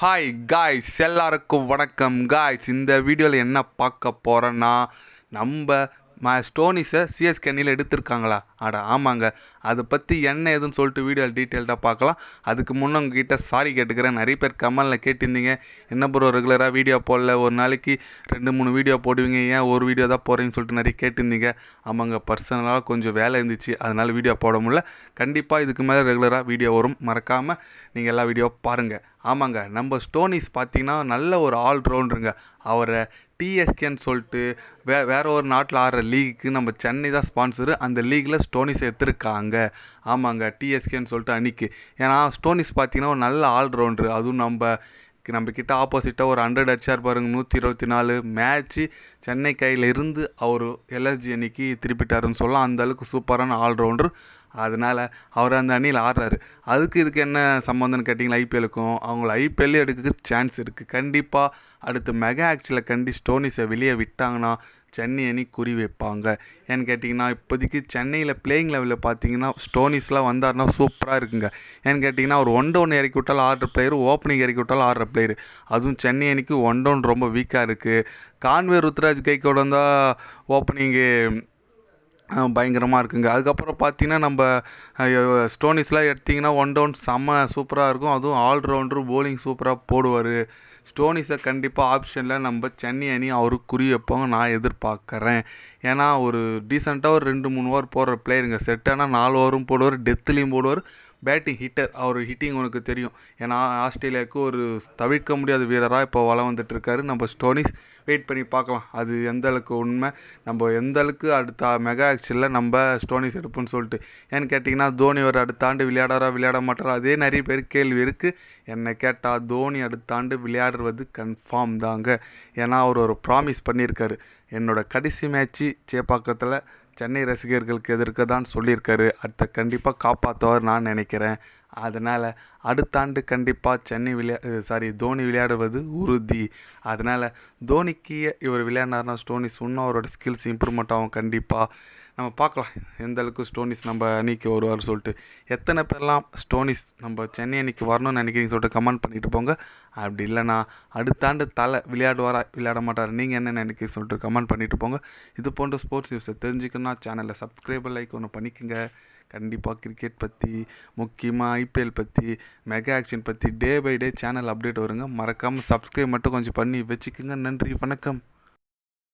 Hi guys, எல்லாருக்கும் வணக்கம் guys. இந்த வீடியோவில் என்ன பார்க்க போகிறேன்னா, நம்ம ஸ்டோனிஸை சிஎஸ்கே அணியில் எடுத்திருக்காங்களா? ஆமாங்க. அதை பற்றி என்ன ஏதுன்னு சொல்லிட்டு வீடியோவில் டீட்டெயில்டாக பார்க்கலாம். அதுக்கு முன்னே உங்ககிட்ட சாரி கேட்டுக்கிறேன். நிறைய பேர் கமெண்டில் கேட்டிருந்தீங்க, என்ன ப்ரோ ரெகுலராக வீடியோ போடல, ஒரு நாளைக்கு 2-3 வீடியோ போடுவீங்க, ஏன் ஒரு வீடியோ தான் போகிறீங்கன்னு சொல்லிட்டு நிறைய கேட்டிருந்தீங்க. ஆமாங்க, பர்சனலாக கொஞ்சம் வேலை இருந்துச்சு, அதனால் வீடியோ போட முடியல. கண்டிப்பாக இதுக்கு மேலே ரெகுலராக வீடியோ வரும். மறக்காமல் நீங்கள் எல்லா வீடியோ பாருங்கள். ஆமாங்க, நம்ம ஸ்டோனிஸ் பார்த்தீங்கன்னா நல்ல ஒரு ஆல்ரவுண்டருங்க. அவரை டிஎஸ்கேன்னு சொல்லிட்டு வேற ஒரு நாட்டில் ஆடுற லீக்குக்கு நம்ம சென்னை தான் ஸ்பான்சரு. அந்த லீக்கில் ஸ்டோனிஸ் எடுத்திருக்காங்க. ஆமாங்க, டிஎஸ்கேன்னு சொல்லிட்டு அன்னைக்கு. ஏன்னா ஸ்டோனிஸ் பார்த்தீங்கன்னா ஒரு நல்ல ஆல்ரவுண்டரு. அதுவும் நம்ம கிட்ட ஆப்போசிட்டாக ஒரு 100 அடிச்சார் பாருங்க, 124 மேட்ச்சு சென்னை கையில் இருந்து அவர் எல்எஸ்ஜி அன்னைக்கு திருப்பிட்டாருன்னு சொல்லலாம். அந்த அளவுக்கு சூப்பரான ஆல்ரவுண்டர். அதனால் அவர் அந்த அணியில் ஆடுறாரு. இதுக்கு என்ன சம்மந்தம்னு கேட்டிங்களா? ஐபிஎலுக்கும் அவங்கள ஐபிஎல்லே எடுக்கிறதுக்கு சான்ஸ் இருக்குது. கண்டிப்பாக அடுத்து மெகா ஆக்சில் ஸ்டோனிஸை வெளியே விட்டாங்கன்னா சென்னை அணி குறி வைப்பாங்க. ஏன்னு கேட்டிங்கன்னா, இப்போதைக்கு சென்னையில் பிளேயிங் லெவலில் பார்த்தீங்கன்னா ஸ்டோனிஸ்லாம் வந்தாருன்னா சூப்பராக இருக்குங்க. ஏன்னு கேட்டிங்கன்னா, ஒரு 1-1 இறக்கி விட்டாலும் ஆடுற பிளேயர், ஓப்பனிங் இறக்கி விட்டாலும் ஆடுற பிளேயர். அதுவும் சென்னை அணிக்கு 1-1 ரொம்ப வீக்காக இருக்குது. கான்வே ருத்ராஜ் கைக்கோட வந்தால் ஓப்பனிங்கு பயங்கரமாக இருக்குங்க. அதுக்கப்புறம் பார்த்தீங்கன்னா, நம்ம ஸ்டோனிஸ்லாம் எடுத்திங்கன்னா 1-1 செம்ம சூப்பராக இருக்கும். அதுவும் ஆல்ரவுண்டரு, போலிங் சூப்பராக போடுவார். ஸ்டோனிஸை கண்டிப்பாக ஆப்ஷனில் நம்ம சென்னை அணி அவருக்கு குறி வைப்பாங்க நான் எதிர்பார்க்குறேன். ஏன்னா ஒரு டீசெண்டாக ஒரு 2-3 ஓவர் போடுற பிளேயருங்க. செட்டானால் 4 ஓவரும் போடுவார், டெத்துலேயும் போடுவார். பேட்டிங் ஹிட்டர், அவர் ஹிட்டிங் உனக்கு தெரியும். ஏன்னா ஆஸ்திரேலியாவுக்கு ஒரு தவிர்க்க முடியாத வீரராக இப்போ வளம் வந்துட்டுருக்காரு நம்ம ஸ்டோனிஸ். வெயிட் பண்ணி பார்க்கலாம் அது எந்த அளவுக்கு உண்மை, நம்ம எந்த அளவுக்கு அடுத்த மெகா ஆக்ஷனில் நம்ம ஸ்டோனிஸ் எடுப்போம்னு சொல்லிட்டு. ஏன்னு கேட்டிங்கன்னா, தோனி ஒரு அடுத்த ஆண்டு விளையாட மாட்டாரா? அதே நிறைய பேர் கேள்வி இருக்குது. என்னை கேட்டால் தோனி அடுத்த ஆண்டு விளையாடுறது கன்ஃபார்ம் தாங்க. ஏன்னா அவர் ஒரு ப்ராமிஸ் பண்ணியிருக்காரு. என்னோட கடைசி மேட்ச்சு சேப்பாக்கத்தில் சென்னை ரசிகர்களுக்கு எதிர்க்க தான் சொல்லியிருக்காரு. அதை கண்டிப்பாக காப்பாற்றுவார் நான் நினைக்கிறேன். அதனால் அடுத்த ஆண்டு கண்டிப்பாக தோனி விளையாடுவது உறுதி. அதனால் தோனிக்கு இவர் விளையாடினார்னா ஸ்டோனிஸ் இன்னும் அவரோட ஸ்கில்ஸ் இம்ப்ரூவ்மெண்ட் ஆகும். கண்டிப்பாக நம்ம பார்க்கலாம் எந்த அளவுக்கு ஸ்டோனிஸ் நம்ம அணிக்கு வருவார் சொல்லிட்டு. எத்தனை பேர்லாம் ஸ்டோனிஸ் நம்ம சென்னை அணிக்கு வரணும்னு நினைக்கிறீங்க சொல்லிட்டு கமெண்ட் பண்ணிட்டு போங்க. அப்படி இல்லைனா அடுத்த ஆண்டு விளையாடுவாரா விளையாட மாட்டார் நீங்கள் என்ன நினைக்கிறீங்க சொல்லிட்டு கமெண்ட் பண்ணிட்டு போங்க. இது போன்ற ஸ்போர்ட்ஸ் நியூஸை தெரிஞ்சுக்கணும்னா சேனலில் சப்ஸ்கிரைபர் லைக் ஒன்று பண்ணிக்கோங்க. கண்டிப்பாக கிரிக்கெட் பற்றி, முக்கியமாக ஐபிஎல் பற்றி, மெகா ஆக்ஷன் பற்றி day by day channel update வருங்க. மறக்காமல் சப்ஸ்கிரைப் மட்டும் கொஞ்சம் பண்ணி வச்சுக்கோங்க. நன்றி, வணக்கம்.